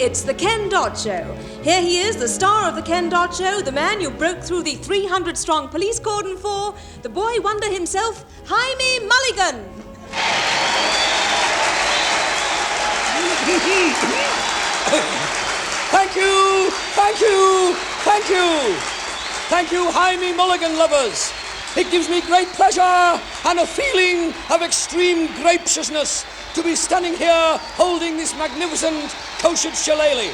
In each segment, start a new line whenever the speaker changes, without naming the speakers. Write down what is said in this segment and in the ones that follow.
it's the Ken Dodd Show. Here he is, the star of the Ken Dodd Show, the man you broke through the 300-strong police cordon for, the boy wonder himself, Jaime Mulligan.
Thank you, thank you, thank you. Thank you, Jaime Mulligan lovers. It gives me great pleasure and a feeling of extreme grapaciousness to be standing here holding this magnificent kosher shillelagh.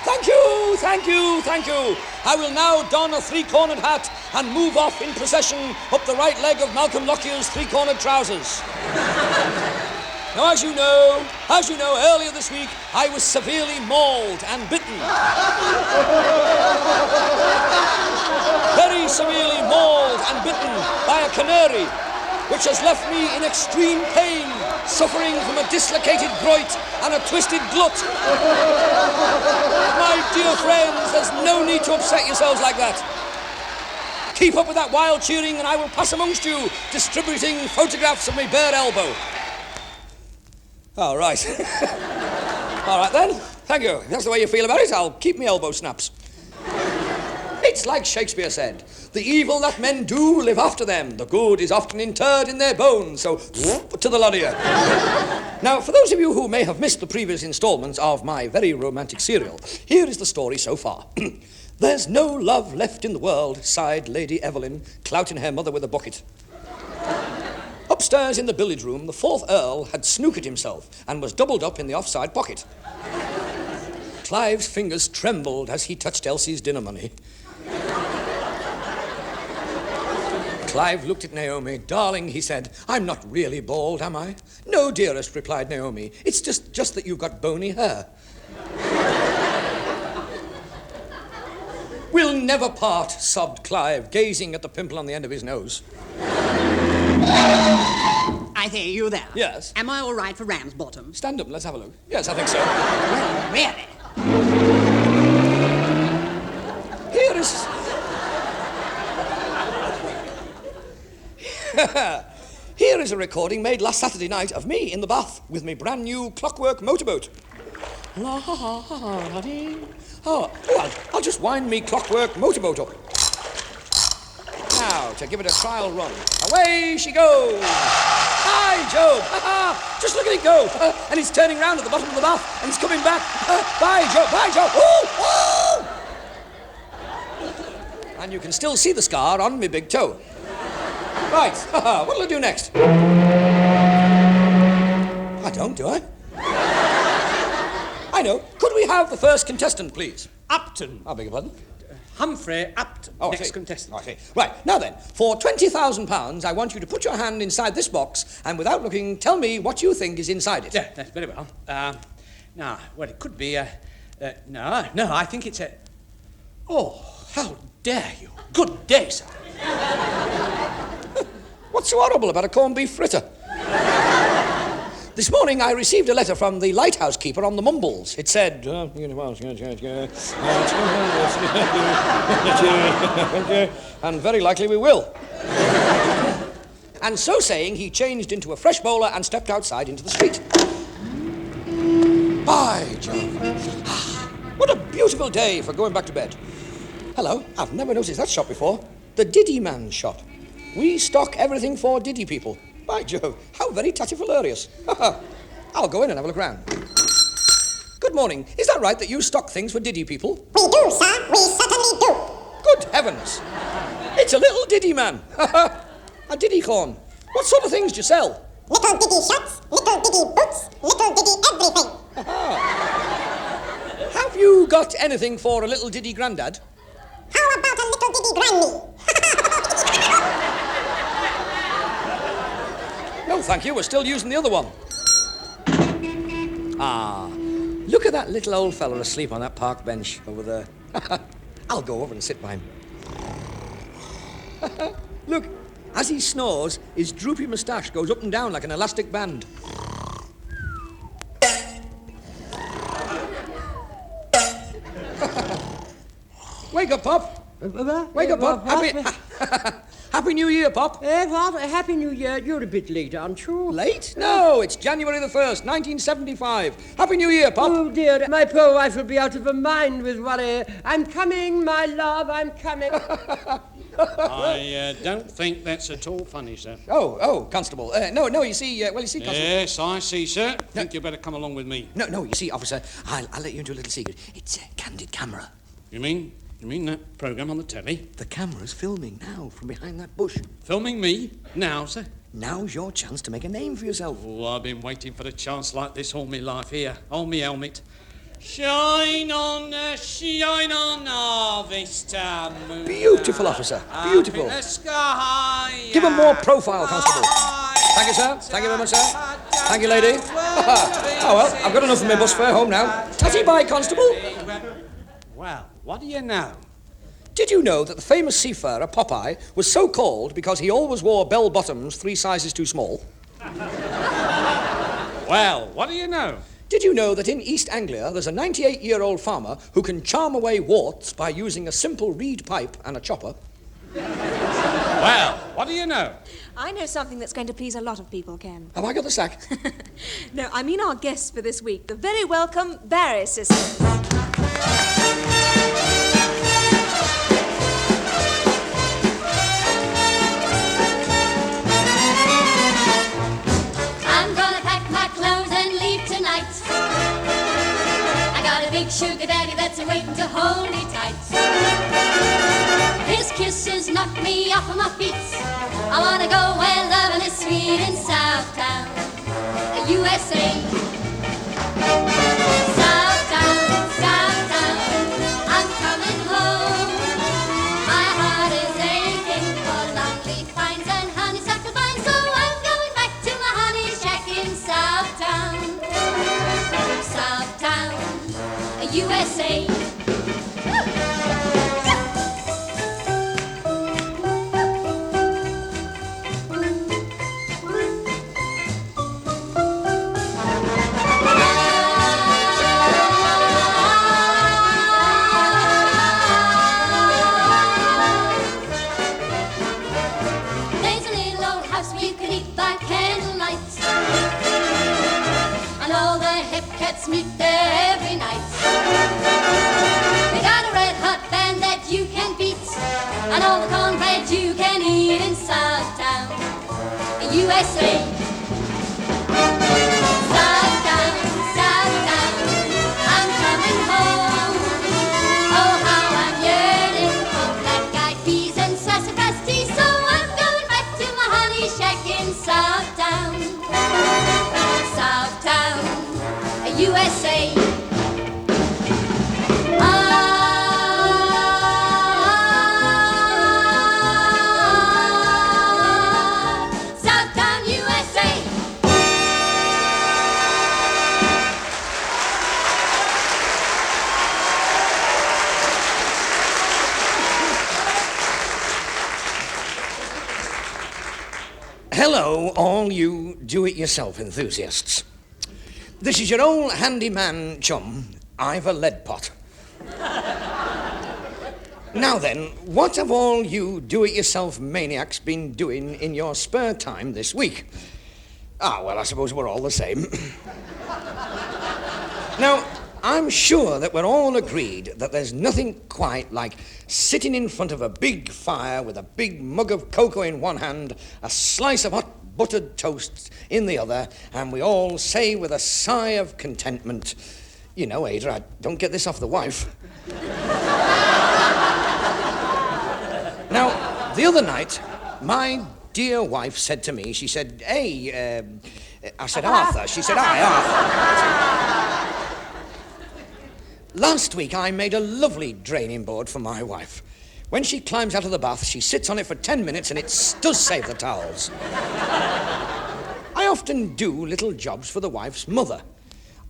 Thank you, thank you, thank you. I will now don a three-cornered hat and move off in procession up the right leg of Malcolm Lockyer's three-cornered trousers. Now, as you know, earlier this week, I was severely mauled and bitten. Very severely mauled and bitten by a canary, which has left me in extreme pain, suffering from a dislocated groin and a twisted glut. My dear friends, there's no need to upset yourselves like that. Keep up with that wild cheering and I will pass amongst you, distributing photographs of my bare elbow. All right. All right then, thank you. If that's the way you feel about it, I'll keep my elbow snaps. It's like Shakespeare said, the evil that men do live after them, the good is often interred in their bones, so to the lot of you. Now, for those of you who may have missed the previous installments of my very romantic serial, here is the story so far. There's no love left in the world, sighed Lady Evelyn, clouting her mother with a bucket. Upstairs in the billiard room, the fourth Earl had snookered himself and was doubled up in the offside pocket. Clive's fingers trembled as he touched Elsie's dinner money. Clive looked at Naomi. Darling, he said, I'm not really bald, am I? No, dearest, replied Naomi. It's just that you've got bony hair. We'll never part, sobbed Clive, gazing at the pimple on the end of his nose.
I hear you there.
Yes.
Am I all right for Ramsbottom?
Stand up, let's have a look. Yes, I think so.
Well, really?
Here is a recording made last Saturday night of me in the bath with my brand new clockwork motorboat. I'll just wind me clockwork motorboat up. Now, to give it a trial run. Away she goes! Hi, Job! Just look at it go! And it's turning round at the bottom of the bath, and it's coming back. Bye, Job! Bye, Job! Ooh! And you can still see the scar on my big toe. Right, what'll I do next? I don't, do I? I know. Could we have the first contestant, please?
Upton.
I beg your pardon?
Humphrey Upton, next contestant.
I see. Right, now then, for £20,000, I want you to put your hand inside this box and without looking, tell me what you think is inside it.
Yeah, that's very well. Now, well, it could be no, I think it's a... Oh, how dare you. Good day, sir.
What's so horrible about a corned beef fritter? This morning I received a letter from the lighthouse keeper on the Mumbles. It said, and very likely we will. And so saying, he changed into a fresh bowler and stepped outside into the street. By Jove. What a beautiful day for going back to bed. Hello, I've never noticed that shop before. The Diddy Man shop. We stock everything for Diddy people. By Jove, how very tatty-hilarious. I'll go in and have a look round. Good morning. Is that right that you stock things for Diddy people?
We do, sir. We certainly do.
Good heavens. It's a little Diddy man. A Diddy corn. What sort of things do you sell?
Little Diddy shirts, little Diddy boots, little Diddy everything.
Have you got anything for a little Diddy granddad?
How about a little Diddy granny?
No, thank you. We're still using the other one. Look at that little old fella asleep on that park bench over there. I'll go over and sit by him. Look, as he snores, his droopy moustache goes up and down like an elastic band. Wake up, Pop. Wake up, Pop. Happy New Year, Pop.
What? Happy New Year. You're a bit late, aren't you?
Late? No, it's January the 1st, 1975. Happy New Year, Pop.
Oh, dear. My poor wife will be out of her mind with worry. I'm coming, my love, I'm coming.
I don't think that's at all funny, sir.
Oh, Constable. No, you see, Constable.
Yes, I see, sir. I think you better come along with me.
No, you see, officer, I'll let you into a little secret. It's a candid camera.
You mean that programme on the telly?
The camera's filming now from behind that bush.
Filming me? Now, sir?
Now's your chance to make a name for yourself.
Oh, I've been waiting for a chance like this all my life. Here, hold me helmet. Shine on, this time.
Beautiful, officer. Beautiful.
Up in the sky.
Give him more profile, Constable. Thank you, sir. Thank you very much, sir. Thank you, lady. Oh, well, I've got enough of my bus fare home now. Tatty bye, Constable.
Well, what do you know?
Did you know that the famous seafarer Popeye was so called because he always wore bell-bottoms 3 sizes too small?
Well, what do you know?
Did you know that in East Anglia there's a 98-year-old farmer who can charm away warts by using a simple reed pipe and a chopper?
Well, what do you know?
I know something that's going to please a lot of people, Ken.
Have I got the sack?
No, I mean our guests for this week, the very welcome Barry sisters.
I'm gonna pack my clothes and leave tonight. I got a big sugar daddy that's waiting to hold me tight. His kisses knock me off of my feet. I wanna go where loving is sweet in Southtown, USA. Southtown, I'm coming home. My heart is aching for lonely pines and honeysuckle vines, so I'm going back to my honey shack in Southtown, USA. Meet there every night. We got a red hot band that you can beat, and all the cornbread you can eat in Southtown, USA. Southtown, I'm coming home. Oh, how I'm yearning for black-eyed peas and sassafras tea, so I'm going back to my honey shack in Southtown, USA. Southtown, USA.
Hello, all you do-it-yourself enthusiasts. This is your old handyman chum, Ivor Leadpot. Now then, what have all you do-it-yourself maniacs been doing in your spare time this week? Well, I suppose we're all the same. Now, I'm sure that we're all agreed that there's nothing quite like sitting in front of a big fire with a big mug of cocoa in one hand, a slice of hot buttered toast in the other, and we all say with a sigh of contentment, you know, Ada, I don't get this off the wife. Now, the other night, my dear wife said to me, she said, hey, I said, Arthur. She said, aye, Arthur. Last week, I made a lovely draining board for my wife. When she climbs out of the bath, she sits on it for 10 minutes, and it does save the towels. I often do little jobs for the wife's mother.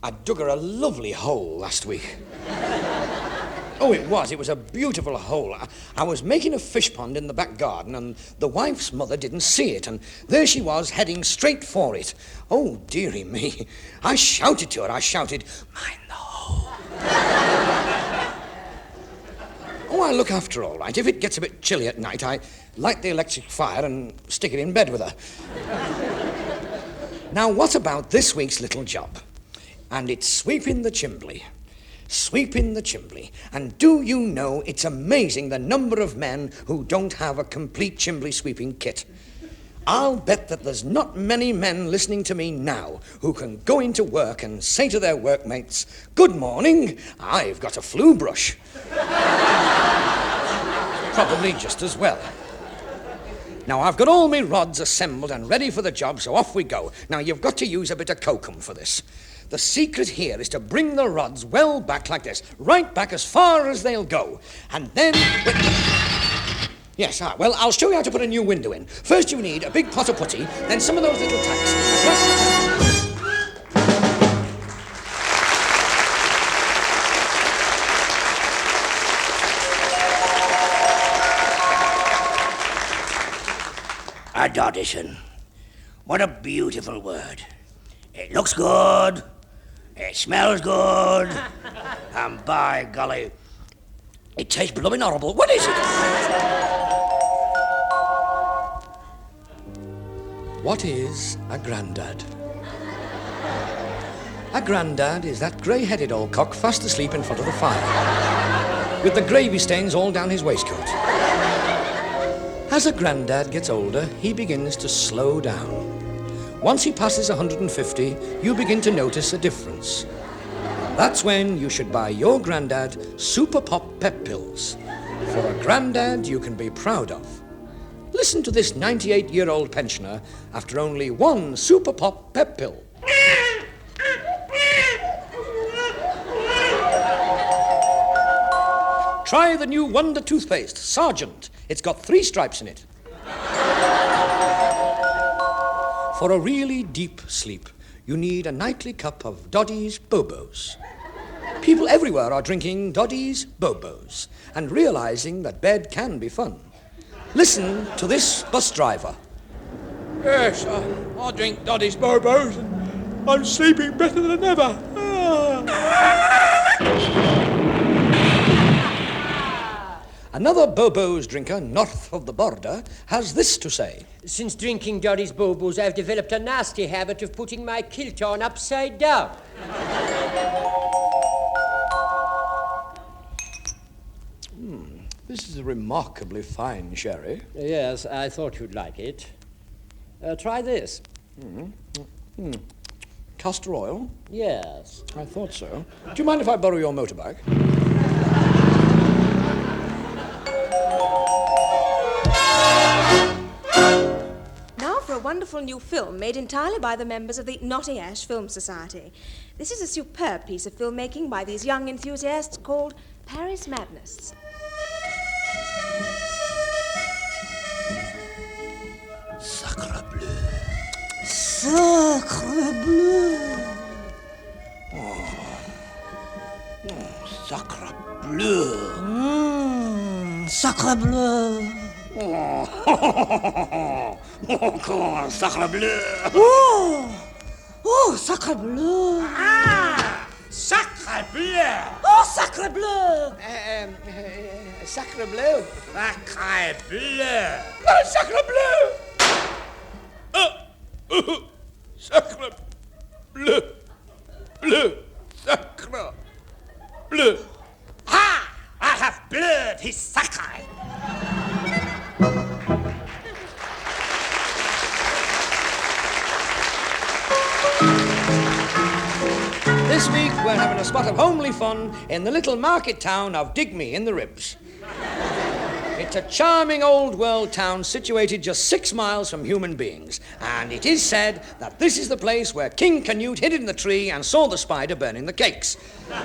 I dug her a lovely hole last week. Oh, it was a beautiful hole. I was making a fish pond in the back garden, and the wife's mother didn't see it, and there she was, heading straight for it. Oh, dearie me. I shouted to her, mind the hole. Oh, I look after her all right. If it gets a bit chilly at night, I light the electric fire and stick it in bed with her. Now, what about this week's little job? And it's sweeping the chimbley. Sweeping the chimbley. And do you know, it's amazing the number of men who don't have a complete chimbley sweeping kit. I'll bet that there's not many men listening to me now who can go into work and say to their workmates, "Good morning, I've got a flue brush." Probably just as well. Now, I've got all my rods assembled and ready for the job, so off we go. Now, you've got to use a bit of kokum for this. The secret here is to bring the rods well back like this, right back as far as they'll go. And then... Yes, well, I'll show you how to put a new window in. First you need a big pot of putty, then some of those little tacks.
Adaudition. What a beautiful word. It looks good, it smells good, and by golly, it tastes blooming horrible. What is it?
What is a grandad? A grandad is that grey-headed old cock fast asleep in front of the fire, with the gravy stains all down his waistcoat. As a grandad gets older, he begins to slow down. Once he passes 150, you begin to notice a difference. That's when you should buy your grandad Super Pop Pep Pills, for a grandad you can be proud of. Listen to this 98-year-old pensioner after only one Super Pop Pep Pill. Try the new Wonder toothpaste, Sergeant. It's got 3 stripes in it. For a really deep sleep, you need a nightly cup of Doddy's Bobos. People everywhere are drinking Doddy's Bobos and realizing that bed can be fun. Listen to this bus driver.
Yes, I drink Doddy's Bobos and I'm sleeping better than ever.
Another Bobos drinker north of the border has this to say.
Since drinking Doddy's Bobos, I've developed a nasty habit of putting my kilt on upside down.
This is a remarkably fine sherry.
Yes, I thought you'd like it. Try this.
Castor oil?
Yes.
I thought so. Do you mind if I borrow your motorbike?
Now for a wonderful new film made entirely by the members of the Knotty Ash Film Society. This is a superb piece of filmmaking by these young enthusiasts called Paris Madness.
Sacre bleu.
Sacre bleu.
Sacre bleu.
Sacre bleu.
Encore sacre bleu.
Oh, sacre bleu.
Sacre bleu.
Oh, sacre bleu.
Sacre bleu.
Sacre bleu.
Sacre bleu!
Sacre bleu. Bleu. Sacre bleu. Ha! I have blurred his sacre.
This week we're having a spot of homely fun in the little market town of Digme in the Ribs. It's a charming old world town situated just 6 miles from human beings, and it is said that this is the place where King Canute hid in the tree and saw the spider burning the cakes.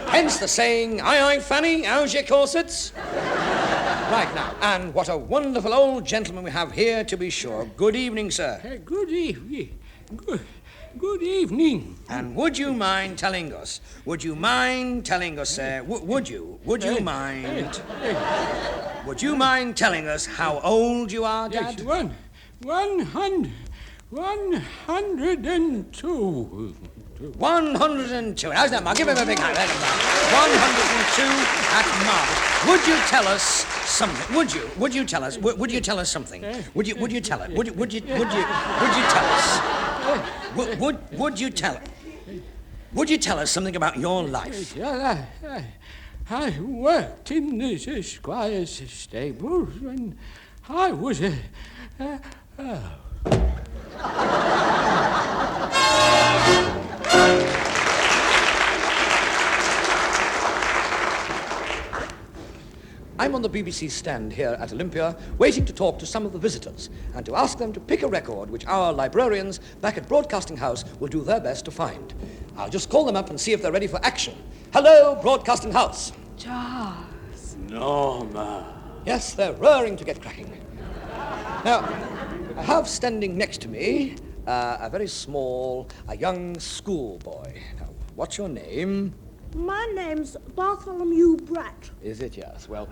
Hence the saying, "Aye, aye, Fanny, how's your corsets?" Right now, and what a wonderful old gentleman we have here, to be sure. Good evening, sir.
Good evening. Good evening.
And would you mind telling us, sir, would you mind telling us how old you are, Dad?
Yes, 102.
102. How's that, Mark? Give him a big hand. 102 at Mark. Would you tell us something? Would you? Would you tell us? Would you tell us something? Would you tell it? Would you tell us? Would you tell it? Would you tell us something about your life?
Yeah, I worked in this Squire's stables when I was
I'm on the BBC stand here at Olympia, waiting to talk to some of the visitors and to ask them to pick a record which our librarians back at Broadcasting House will do their best to find. I'll just call them up and see if they're ready for action. Hello, Broadcasting House.
Charles.
Norma. Yes, they're raring to get cracking. Now, I have standing next to me a very small, a young schoolboy. Now, what's your name?
My name's Bartholomew Bratt.
Is it? Yes. Well,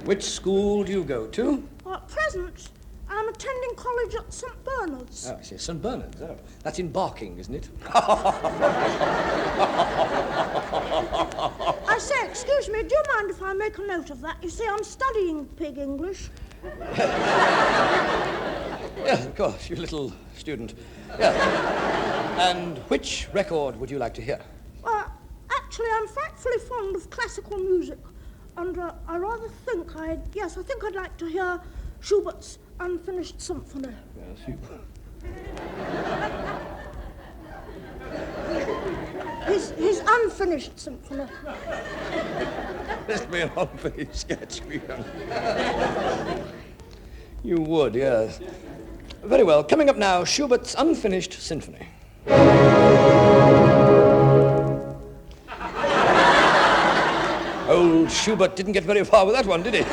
which school do you go to?
At present, I'm attending college at St. Bernard's.
Oh, I see. St. Bernard's. Oh, that's in Barking, isn't it?
I say, excuse me, do you mind if I make a note of that? You see, I'm studying Pig English.
Yes, of course, you little student. Yeah. And which record would you like to hear?
Actually, I'm frightfully fond of classical music, and I rather think I think I'd like to hear Schubert's Unfinished Symphony.
Yes, you...
His Unfinished Symphony.
Must be an unfinished sketch. You would, yes. Very well. Coming up now, Schubert's Unfinished Symphony. Old Schubert didn't get very far with that one, did he?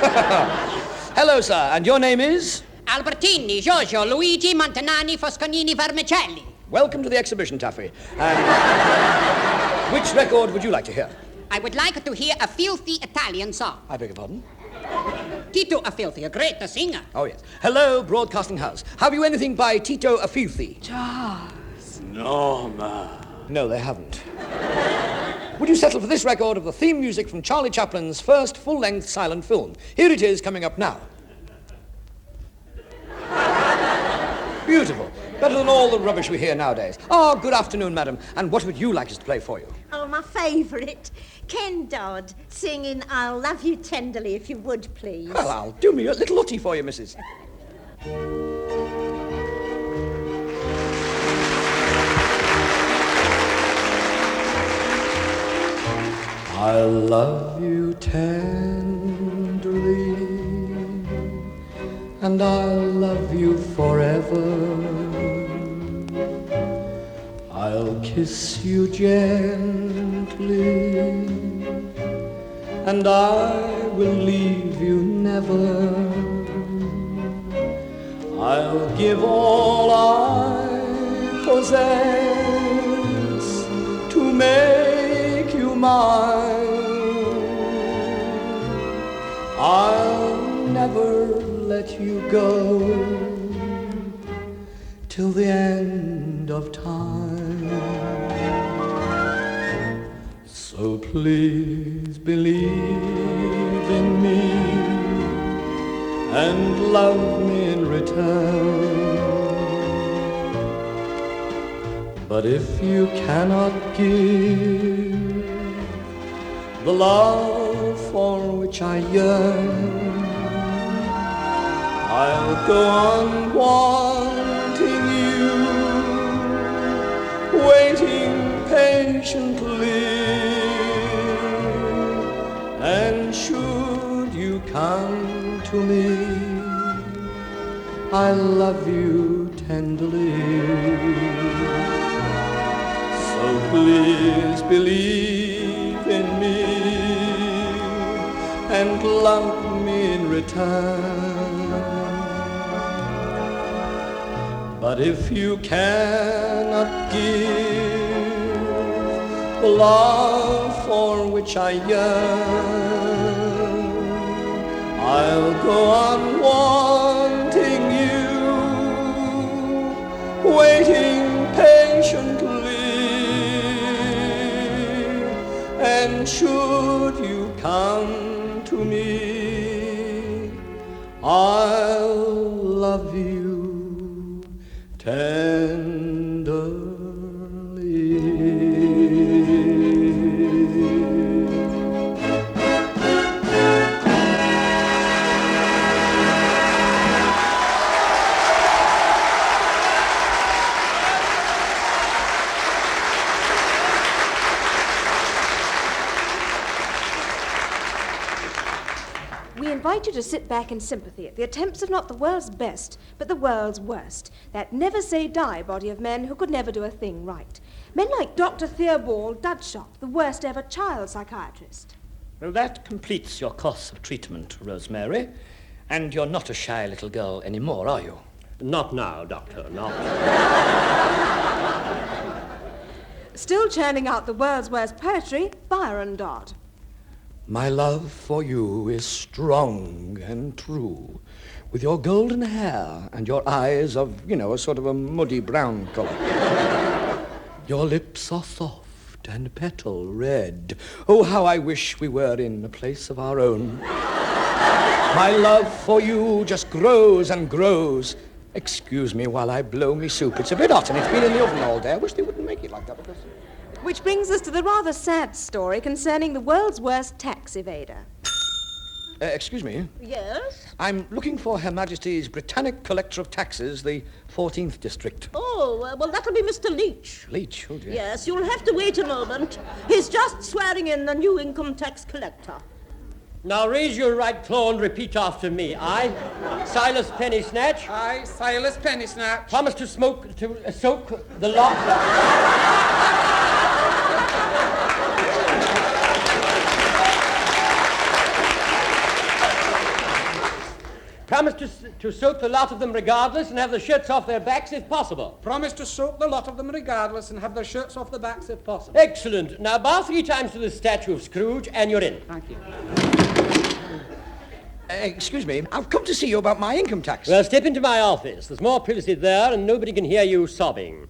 Hello, sir. And your name is?
Albertini, Giorgio, Luigi, Montanani, Foscanini, Vermicelli.
Welcome to the exhibition, Taffy. And which record would you like to hear?
I would like to hear a filthy Italian song.
I beg your pardon?
Tito Afilthi, a great singer.
Oh, yes. Hello, Broadcasting House. Have you anything by Tito Afilthi?
Charles.
Norma. No, they haven't. Would you settle for this record of the theme music from Charlie Chaplin's first full-length silent film? Here it is, coming up now. Beautiful. Better than all the rubbish we hear nowadays. Oh, good afternoon, madam. And what would you like us to play for you?
Oh, my favourite. Ken Dodd singing I'll Love You Tenderly, if you would, please.
Well, I'll do me a little utty for you, missus. I love you tenderly, and I'll love you forever. I'll kiss you gently, and I will leave you never. I'll give all I possess to make you mine. I'll never let you go till the end of time. So please believe in me and love me in return. But if you cannot give the love for which I yearn, I'll go on wanting you, waiting patiently. And should you come to me, I love you tenderly. So please believe in me and love me in return. But if you cannot give the love for which I yearn, I'll go on wanting you, waiting patiently. And should you come
I'll love you tenderly.
We invite you to sit back in sympathy at the attempts of not the world's best, but the world's worst, that never-say-die body of men who could never do a thing right. Men like Dr. Theobald Dudshot, the worst ever child psychiatrist.
Well, that completes your course of treatment, Rosemary. And you're not a shy little girl anymore, are you?
Not now, Doctor, not.
Still churning out the world's worst poetry, Byron Dodd.
My love for you is strong and true, with your golden hair and your eyes of, a sort of a muddy brown colour. Your lips are soft and petal red. Oh, how I wish we were in a place of our own. My love for you just grows and grows. Excuse me while I blow me soup. It's a bit hot and it's been in the oven all day. I wish they wouldn't make it like that because...
Which brings us to the rather sad story concerning the world's worst tax evader.
Excuse me.
Yes?
I'm looking for Her Majesty's Britannic Collector of Taxes, the 14th District.
Oh, well, that'll be Mr. Leach.
Leach? Oh, dear.
Yes, you'll have to wait a moment. He's just swearing in the new income tax collector.
Now raise your right claw and repeat after me. I, Silas Pennysnatch.
I, Silas Pennysnatch.
Promise to soak the lot. Promise to soak the lot of them regardless and have the shirts off their backs if possible.
Promise to soak the lot of them regardless and have their shirts off the backs if possible.
Excellent. Now bow 3 times to the statue of Scrooge and you're in.
Thank you.
Excuse me, I've come to see you about my income tax.
Well, step into my office. There's more privacy there and nobody can hear you sobbing.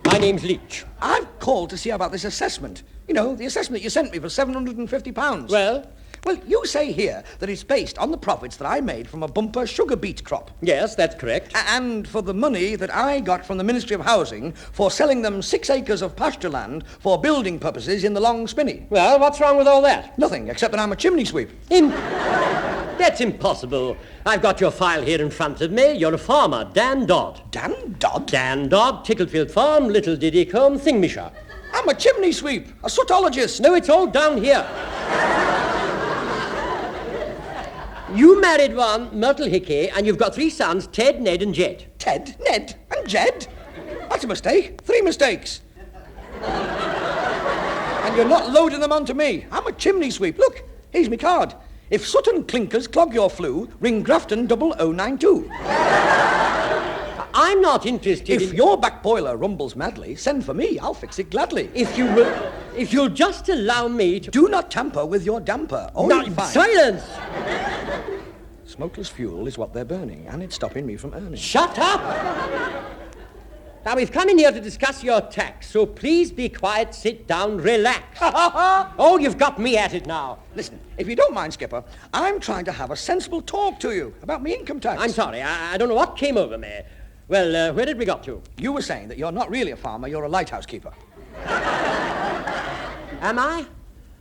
My name's Leach.
I've called to see about this assessment. The assessment you sent me for £750.
Well?
Well, you say here that it's based on the profits that I made from a bumper sugar beet crop.
Yes, that's correct.
And for the money that I got from the Ministry of Housing for selling them 6 acres of pasture land for building purposes in the Long Spinney.
Well, what's wrong with all that?
Nothing, except that I'm a chimney sweep.
That's impossible. I've got your file here in front of me. You're a farmer, Dan Dodd.
Dan Dodd?
Dan Dodd, Ticklefield Farm, Little Diddycombe, Thingmisher.
I'm a chimney sweep, a sootologist.
No, it's all down here. You married one, Myrtle Hickey, and you've got 3 sons, Ted, Ned, and Jed.
Ted, Ned, and Jed? That's a mistake. 3 mistakes. And you're not loading them onto me. I'm a chimney sweep. Look, here's my card. If Sutton clinkers clog your flue, ring Grafton 0092.
I'm not interested
If your back boiler rumbles madly, send for me. I'll fix it gladly.
If you'll just allow me to...
Do not tamper with your damper.
Silence!
Smokeless fuel is what they're burning, and it's stopping me from earning.
Shut up! Now, we've come in here to discuss your tax, so please be quiet, sit down, relax. Oh, you've got me at it now.
Listen, if you don't mind, Skipper, I'm trying to have a sensible talk to you about my income tax.
I'm sorry, I don't know what came over me. Well, where did we got to?
You were saying that you're not really a farmer, you're a lighthouse keeper.
Am I?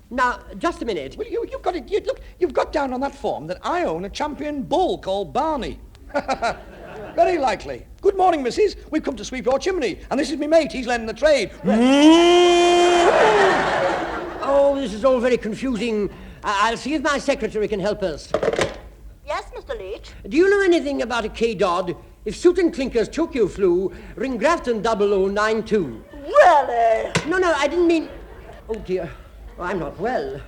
Now, just a minute.
Well, you've got it. Look, you've got down on that form that I own a champion bull called Barney. Very likely. Good morning, missus. We've come to sweep your chimney, and this is me mate. He's learning the trade.
Oh, this is all very confusing. I'll see if my secretary can help us.
Yes, Mr. Leach?
Do you know anything about a K. Dodd? If Sutton Clinkers took you flu, ring Grafton 0092.
Really?
No, I didn't mean... Oh, dear. Oh, I'm not well.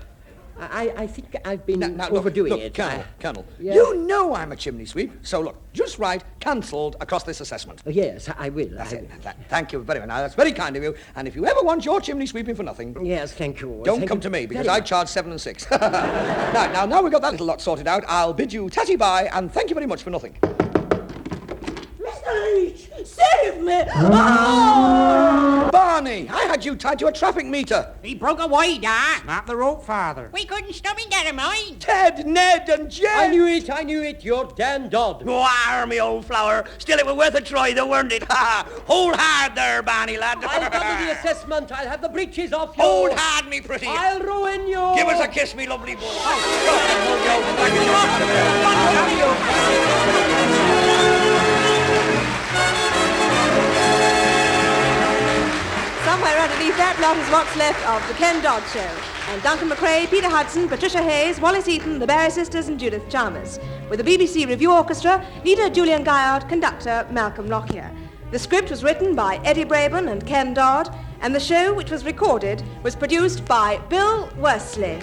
I think I've been overdoing it.
Colonel,
Yeah.
You know I'm a chimney sweep, so look, just write cancelled across this assessment.
Oh, yes, I will.
That's it. Thank you very much. Now, that's very kind of you, and if you ever want your chimney sweeping for nothing...
Yes, thank you.
Don't come to me, because I charge 7 and 6. Now we've got that little lot sorted out, I'll bid you tatty bye, and thank you very much for nothing.
Mr.
Please, save me! Oh!
Barney, I had you tied to a traffic meter.
He broke away, Dad.
Not the rope, Father.
We couldn't stop him, never mind.
Ted, Ned, and Jen.
I knew it, you're Dan Dodd.
Oh, army, old flower. Still, it was worth a try, though, weren't it? Hold hard there, Barney, lad.
I'll double the assessment. I'll have the breeches off you.
Hold hard, me pretty.
I'll ruin you.
Give us a kiss, me lovely boy.
Somewhere underneath that lot is what's left of the Ken Dodd Show. And Duncan MacRae, Peter Hudson, Patricia Hayes, Wallas Eaton, the Barry Sisters, and Judith Chalmers. With the BBC Revue Orchestra, leader Julian Gaillard, conductor Malcolm Lockyer. The script was written by Eddie Braben and Ken Dodd, and the show, which was recorded, was produced by Bill Worsley.